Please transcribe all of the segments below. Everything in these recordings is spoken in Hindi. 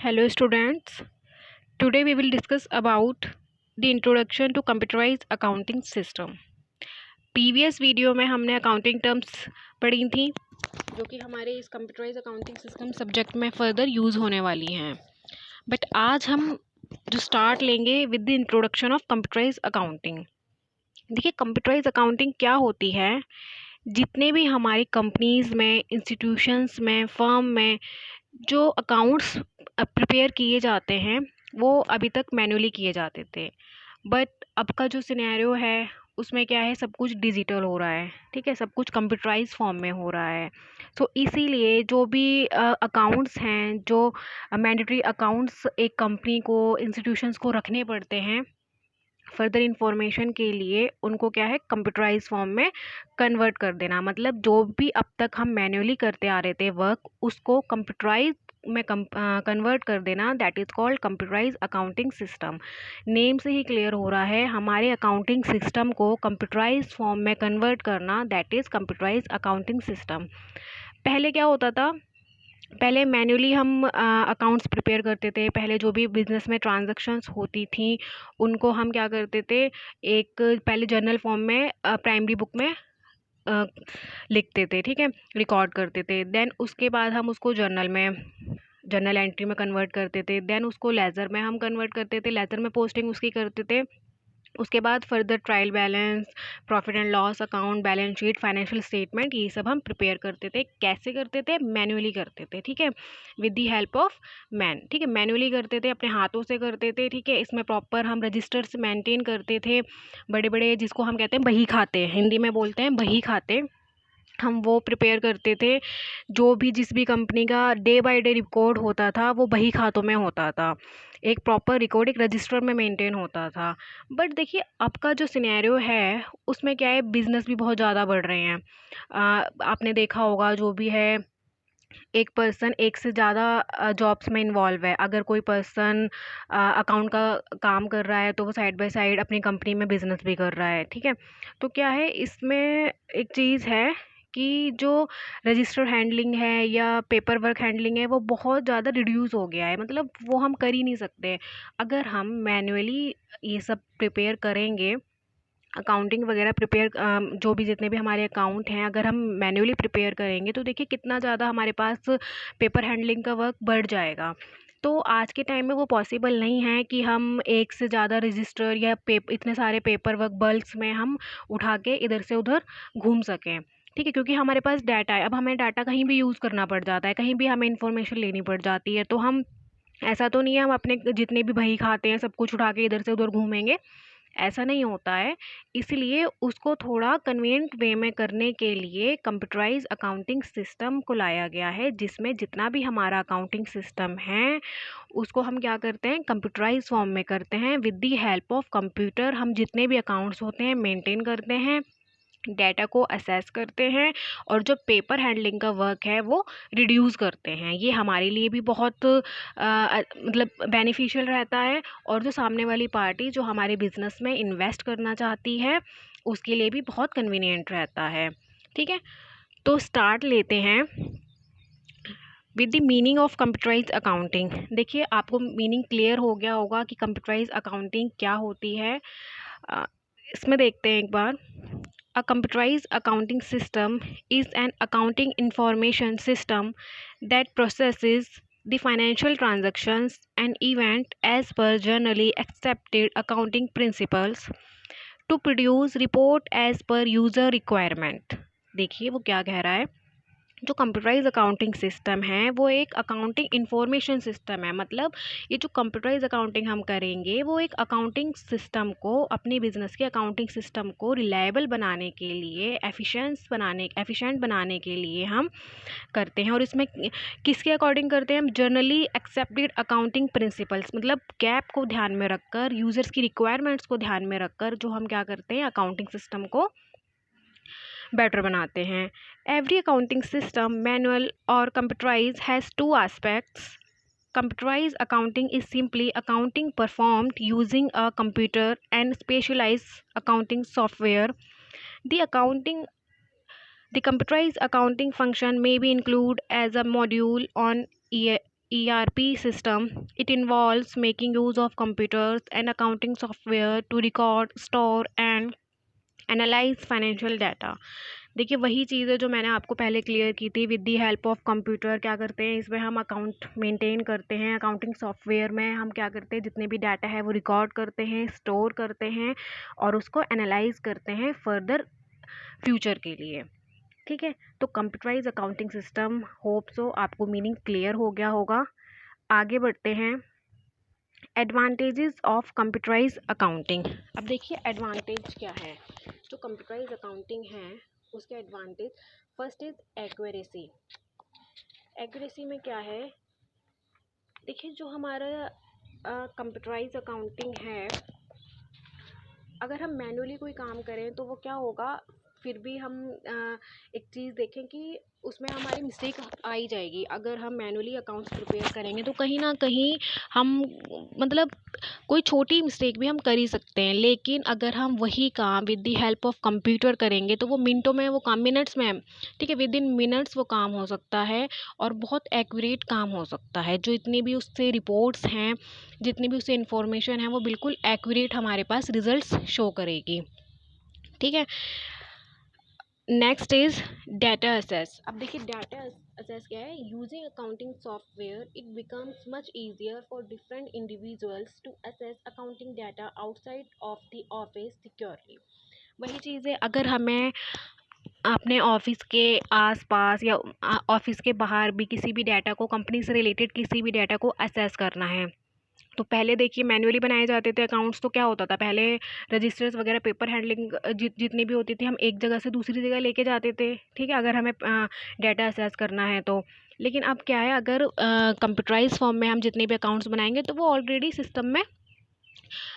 Hello students. Today we will discuss about the introduction to computerized accounting system. Previous video में हमने अकाउंटिंग टर्म्स पढ़ी थी जो कि हमारे इस कंप्यूटराइज अकाउंटिंग सिस्टम सब्जेक्ट में फर्दर यूज़ होने वाली हैं। बट आज हम जो स्टार्ट लेंगे with the introduction of computerise accounting. देखिए कंप्यूटराइज अकाउंटिंग क्या होती है। जितने भी हमारी कंपनीज़ में, इंस्टीट्यूशंस में, फर्म में जो अकाउंट्स प्रिपेयर किए जाते हैं वो अभी तक मैन्युअली किए जाते थे। बट अब का जो सिनेरियो है उसमें क्या है, सब कुछ डिजिटल हो रहा है। ठीक है, सब कुछ कंप्यूटराइज फॉर्म में हो रहा है। सो इसीलिए जो भी अकाउंट्स हैं, जो मैंडेटरी अकाउंट्स एक कंपनी को, इंस्टीट्यूशंस को रखने पड़ते हैं फर्दर इंफॉर्मेशन के लिए, उनको क्या है, कंप्यूटराइज फॉर्म में कन्वर्ट कर देना। मतलब जो भी अब तक हम मैन्युअली करते आ रहे थे वर्क, उसको कंप्यूटराइज में कन्वर्ट कर देना, that is called computerise accounting system. Name से ही क्लियर हो रहा है, हमारे अकाउंटिंग सिस्टम को कंप्यूटराइज फॉर्म में कन्वर्ट करना, that is computerise accounting system. पहले क्या होता था, पहले मैन्युअली हम अकाउंट्स प्रिपेयर करते थे। पहले जो भी बिज़नेस में ट्रांजैक्शंस होती थी उनको हम क्या करते थे, एक पहले जर्नल फॉर्म में प्राइमरी बुक में अ, लिखते थे। ठीक है, रिकॉर्ड करते थे। देन उसके बाद हम उसको जर्नल एंट्री में कन्वर्ट करते थे। देन उसको लेज़र में हम कन्वर्ट करते थे, लेज़र में पोस्टिंग उसकी करते थे। उसके बाद further trial balance, profit and loss account, balance sheet, financial statement, ये सब हम प्रिपेयर करते थे। कैसे करते थे? मैन्युअली करते थे। ठीक है, with the help of man. ठीक है, मैन्युअली करते थे, अपने हाथों से करते थे। ठीक है, इसमें प्रॉपर हम रजिस्टर्स मेंटेन करते थे, बड़े बड़े, जिसको हम कहते हैं बही खाते, हिंदी में बोलते हैं बही खाते, हम वो प्रिपेयर करते थे। जो भी जिस भी कंपनी का डे बाय डे रिकॉर्ड होता था वो बही खातों में होता था, एक प्रॉपर रिकॉर्ड एक रजिस्टर में मेंटेन होता था। बट देखिए अब का जो सिनेरियो है उसमें क्या है, बिज़नेस भी बहुत ज़्यादा बढ़ रहे हैं। आपने देखा होगा, जो भी है, एक पर्सन एक से ज़्यादा जॉब्स में इन्वॉल्व है। अगर कोई पर्सन अकाउंट का काम कर रहा है तो वो साइड बाय साइड अपनी कंपनी में बिजनेस भी कर रहा है। ठीक है, तो क्या है, इसमें एक चीज़ है कि जो रजिस्टर हैंडलिंग है या पेपर वर्क हैंडलिंग है वो बहुत ज़्यादा रिड्यूस हो गया है। मतलब वो हम कर ही नहीं सकते। अगर हम मैन्युअली ये सब प्रिपेयर करेंगे, अकाउंटिंग वगैरह प्रिपेयर, जो भी जितने भी हमारे अकाउंट हैं, अगर हम मैन्युअली प्रिपेयर करेंगे तो देखिए कितना ज़्यादा हमारे पास पेपर हैंडलिंग का वर्क बढ़ जाएगा। तो आज के टाइम में वो पॉसिबल नहीं है कि हम एक से ज़्यादा रजिस्टर या इतने सारे पेपर वर्क बल्क्स में हम उठा के इधर से उधर घूम सकें। ठीक है, क्योंकि हमारे पास डाटा है। अब हमें डाटा कहीं भी यूज़ करना पड़ जाता है, कहीं भी हमें इंफॉर्मेशन लेनी पड़ जाती है। तो हम, ऐसा तो नहीं है हम अपने जितने भी बही खाते हैं सब कुछ उठा के इधर से उधर घूमेंगे, ऐसा नहीं होता है। इसलिए उसको थोड़ा कन्वीनियंट वे में करने के लिए कंप्यूटराइज अकाउंटिंग सिस्टम को लाया गया है, जिसमें जितना भी हमारा अकाउंटिंग सिस्टम है उसको हम क्या करते हैं, कंप्यूटराइज फॉर्म में करते हैं। With the help of computer हम जितने भी अकाउंट्स होते हैं मेंटेन करते हैं, डेटा को असेस करते हैं, और जो पेपर हैंडलिंग का वर्क है वो रिड्यूस करते हैं। ये हमारे लिए भी बहुत मतलब बेनिफिशियल रहता है, और जो सामने वाली पार्टी जो हमारे बिजनेस में इन्वेस्ट करना चाहती है उसके लिए भी बहुत कन्वीनियंट रहता है। ठीक है, तो स्टार्ट लेते हैं with the meaning of computerise accounting. देखिए आपको मीनिंग क्लियर हो गया होगा कि कंप्यूटराइज अकाउंटिंग क्या होती है। अ, इसमें देखते हैं एक बार। A computerized accounting system is an accounting information system that processes the financial transactions and event as per generally accepted accounting principles to produce report as per user requirement। देखिए वो क्या कह रहा है, जो कंप्यूटराइज अकाउंटिंग सिस्टम है वो एक अकाउंटिंग इंफॉर्मेशन सिस्टम है। मतलब ये जो कंप्यूटराइज अकाउंटिंग हम करेंगे वो एक अकाउंटिंग सिस्टम को, अपने बिजनेस के अकाउंटिंग सिस्टम को रिलायबल बनाने के लिए, एफिशिएंट बनाने के लिए हम करते हैं। और इसमें किसके अकॉर्डिंग करते हैं हम, जनरली एक्सेप्टेड अकाउंटिंग प्रिंसिपल्स, मतलब गैप को ध्यान में रखकर, यूजर्स की रिक्वायरमेंट्स को ध्यान में रखकर जो हम क्या करते हैं, अकाउंटिंग सिस्टम को बेटर बनाते हैं। एवरी अकाउंटिंग सिस्टम, मैनुअल और computerise, has two aspects. Computerized accounting is simply accounting performed using a computer and specialized accounting software. The accounting the computerized accounting function may be included as a module on ERP system, it involves making use of computers and accounting software to record, store and analyse financial data. देखिए वही चीज़ है जो मैंने आपको पहले क्लियर की थी। With the help of computer क्या करते हैं, इसमें हम अकाउंट मेंटेन करते हैं। अकाउंटिंग सॉफ्टवेयर में हम क्या करते हैं, जितने भी डाटा है वो रिकॉर्ड करते हैं, स्टोर करते हैं और उसको एनालाइज करते हैं फर्दर फ्यूचर के लिए। ठीक है, तो computerise accounting system, hope so आपको मीनिंग क्लियर हो गया होगा। आगे बढ़ते हैं, एडवांटेजेस ऑफ कंप्यूटराइज अकाउंटिंग। अब देखिए एडवांटेज क्या है जो कंप्यूटराइज अकाउंटिंग है उसके advantage. First is accuracy. Accuracy में क्या है, देखिए जो हमारा कंप्यूटराइज अकाउंटिंग है, अगर हम मैनुअली कोई काम करें तो वो क्या होगा, फिर भी हम एक चीज़ देखें कि उसमें हमारी मिस्टेक आ ही जाएगी। अगर हम मैनुअली अकाउंट्स प्रिपेयर करेंगे तो कहीं ना कहीं हम मतलब कोई छोटी मिस्टेक भी हम कर ही सकते हैं। लेकिन अगर हम वही काम with the help of computer करेंगे तो वो मिनटों में वो काम, मिनट्स में, ठीक है, विद इन मिनट्स वो काम हो सकता है और बहुत एक्यूरेट काम हो सकता है। जो इतनी भी उससे रिपोर्ट्स हैं, जितनी भी उससे इंफॉर्मेशन है, वो बिल्कुल एक्यूरेट हमारे पास रिजल्ट्स शो करेगी। ठीक है, नेक्स्ट इज डाटा असेस। अब देखिए डाटा असेस क्या है, using accounting software it becomes much easier for different individuals to access accounting data outside of the office securely. वही चीज़ है, अगर हमें अपने ऑफिस के आसपास या ऑफिस के बाहर भी किसी भी डाटा को, कंपनी से रिलेटेड किसी भी डाटा को असेस करना है, तो पहले देखिए मैनुअली बनाए जाते थे अकाउंट्स। तो क्या होता था, पहले रजिस्टर्स वगैरह, पेपर हैंडलिंग जितनी भी होती थी, हम एक जगह से दूसरी जगह लेके जाते थे। ठीक है, अगर हमें डाटा असेस करना है तो। लेकिन अब क्या है, अगर कंप्यूटराइज फॉर्म में हम जितने भी अकाउंट्स बनाएंगे तो वो ऑलरेडी सिस्टम में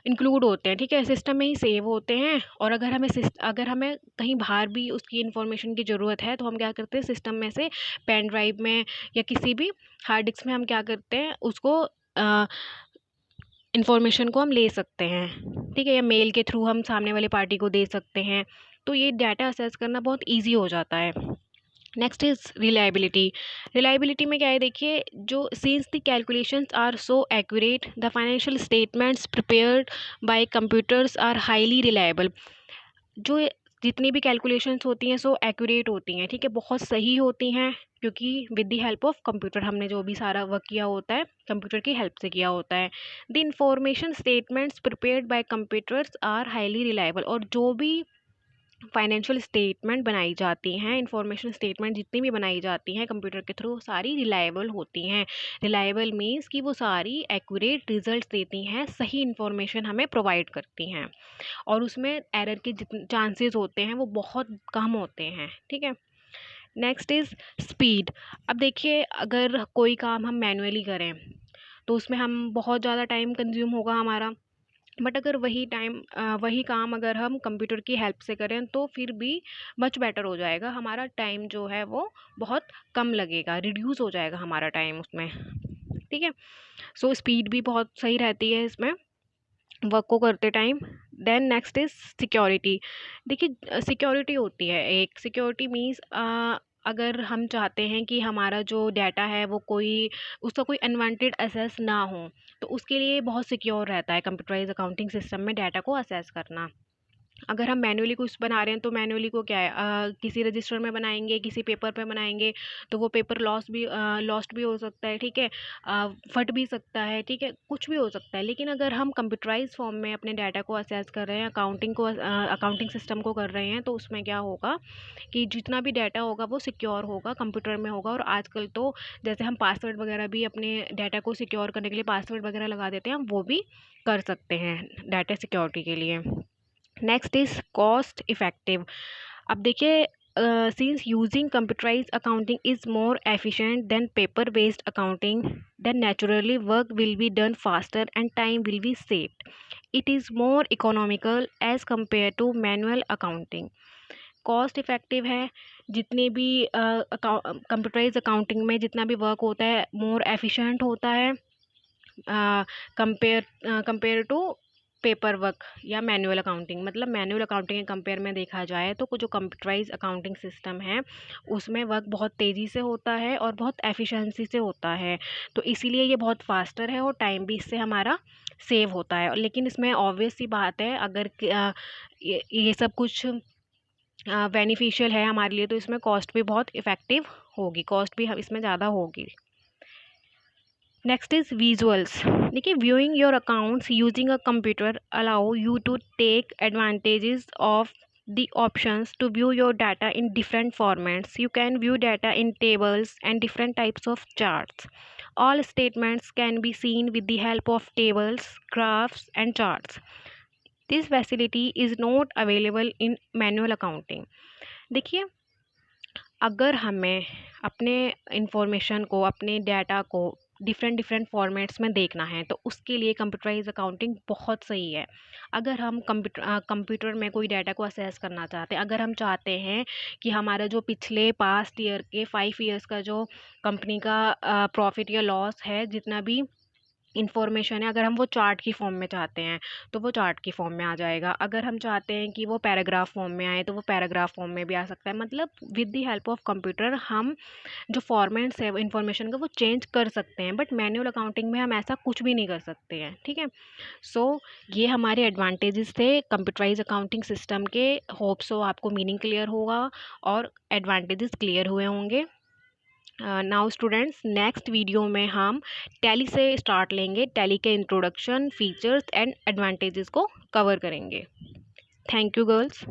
इंक्लूड होते हैं। ठीक है, सिस्टम में ही सेव होते हैं। और अगर हमें कहीं बाहर भी उसकी इन्फॉर्मेशन की ज़रूरत है तो हम क्या करते हैं, सिस्टम में से पेन ड्राइव में या किसी भी हार्ड डिस्क में हम क्या करते हैं, उसको इन्फॉर्मेशन को हम ले सकते हैं। ठीक है, या मेल के थ्रू हम सामने वाले पार्टी को दे सकते हैं। तो ये डाटा असेस करना बहुत ईजी हो जाता है। Next is reliability. रिलायबिलिटी में क्या है, देखिए जो since the calculations are so accurate the financial statements prepared by computers are highly reliable. जो जितनी भी कैलकुलेशंस होती हैं सो एक्यूरेट होती हैं। ठीक है, बहुत सही होती हैं, क्योंकि with the help of computer हमने जो भी सारा वर्क किया होता है कंप्यूटर की हेल्प से किया होता है। The information statements prepared by computers are highly reliable. और जो भी फाइनेंशियल स्टेटमेंट बनाई जाती हैं, इंफॉर्मेशन स्टेटमेंट जितनी भी बनाई जाती हैं कंप्यूटर के थ्रू, सारी रिलायबल होती हैं। रिलायबल मीन्स कि वो सारी एक्यूरेट रिजल्ट्स देती हैं, सही इंफॉर्मेशन हमें प्रोवाइड करती हैं और उसमें एरर के जितने चांसेस होते हैं वो बहुत कम होते हैं। ठीक है, नेक्स्ट इज़ स्पीड। अब देखिए अगर कोई काम हम मैनुअली करें तो उसमें हम बहुत ज़्यादा टाइम कंज्यूम होगा हमारा। बट अगर वही काम अगर हम कंप्यूटर की हेल्प से करें तो फिर भी मच बेटर हो जाएगा। हमारा टाइम जो है वो बहुत कम लगेगा, रिड्यूस हो जाएगा हमारा टाइम उसमें। ठीक है, सो स्पीड भी बहुत सही रहती है इसमें वर्क को करते time. Then next is security. देखिए सिक्योरिटी होती है एक, सिक्योरिटी मीन्स अगर हम चाहते हैं कि हमारा जो डाटा है वो उसका कोई अनवांटेड असेस ना हो, तो उसके लिए बहुत सिक्योर रहता है कंप्यूटराइज अकाउंटिंग सिस्टम में डाटा को असेस करना। अगर हम मैनुअली कुछ बना रहे हैं तो मैनुअली को क्या है, किसी रजिस्टर में बनाएंगे, किसी पेपर पे बनाएंगे, तो वो पेपर लॉस्ट भी हो सकता है। ठीक है, फट भी सकता है। ठीक है, कुछ भी हो सकता है। लेकिन अगर हम कंप्यूटराइज फॉर्म में अपने डाटा को असेस कर रहे हैं, अकाउंटिंग सिस्टम को कर रहे हैं, तो उसमें क्या होगा कि जितना भी डाटा होगा वो सिक्योर होगा, कंप्यूटर में होगा। और आजकल तो जैसे हम पासवर्ड वगैरह भी अपने डाटा को सिक्योर करने के लिए पासवर्ड वगैरह लगा देते हैं, हम वो भी कर सकते हैं डाटा सिक्योरिटी के लिए। Next is cost effective. अब देखिए since using computerized accounting is more efficient than paper based accounting, then naturally work will be done faster and time will be saved. It is more economical as compared to manual accounting. Cost effective है, जितने भी कंप्यूटराइज अकाउंटिंग में जितना भी वर्क होता है मोर एफिशिएंट होता है कंपेयर टू पेपर वर्क या मैनुअल अकाउंटिंग। मतलब मैनुअल अकाउंटिंग के कंपेयर में देखा जाए तो जो कंप्यूटराइज अकाउंटिंग सिस्टम है उसमें वर्क बहुत तेज़ी से होता है और बहुत एफिशिएंसी से होता है, तो इसीलिए ये बहुत फास्टर है और टाइम भी इससे हमारा सेव होता है। लेकिन इसमें ऑब्वियस सी बात है, अगर ये सब कुछ बेनिफिशियल है हमारे लिए तो इसमें कॉस्ट भी बहुत इफ़ेक्टिव होगी, कॉस्ट भी इसमें ज़्यादा होगी। Next is visuals. देखिए, viewing your accounts using a computer allow you to take advantages of the options to view your data in different formats. You can view data in tables and different types of charts. All statements can be seen with the help of tables, graphs and charts. This facility is not available in manual accounting. देखिए, अगर हमें अपने इंफॉर्मेशन को, अपने डाटा को डिफरेंट फॉर्मेट्स में देखना है तो उसके लिए कंप्यूटराइज अकाउंटिंग बहुत सही है। अगर हम कंप्यूटर में कोई डाटा को असेस करना चाहते हैं, अगर हम चाहते हैं कि हमारा जो पिछले पास्ट ईयर के 5 ईयर्स का जो कंपनी का प्रॉफिट या लॉस है, जितना भी इन्फॉर्मेशन है, अगर हम वो चार्ट की फॉर्म में चाहते हैं तो वो चार्ट की फॉर्म में आ जाएगा। अगर हम चाहते हैं कि वो पैराग्राफ फॉर्म में आए तो वो पैराग्राफ फॉर्म में भी आ सकता है। मतलब with the help of computer हम जो फॉर्मेट्स है इन्फॉर्मेशन का वो चेंज कर सकते हैं, बट मैनुअल अकाउंटिंग में हम ऐसा कुछ भी नहीं कर सकते हैं। ठीक है, सो ये हमारे एडवांटेजेस थे कंप्यूटराइज अकाउंटिंग सिस्टम के। होप सो आपको मीनिंग क्लियर होगा और एडवांटेजेस क्लियर हुए होंगे। नाउ स्टूडेंट्स, नेक्स्ट वीडियो में हम टैली से स्टार्ट लेंगे। टैली के इंट्रोडक्शन, फीचर्स एंड एडवांटेजेस को कवर करेंगे। Thank you girls.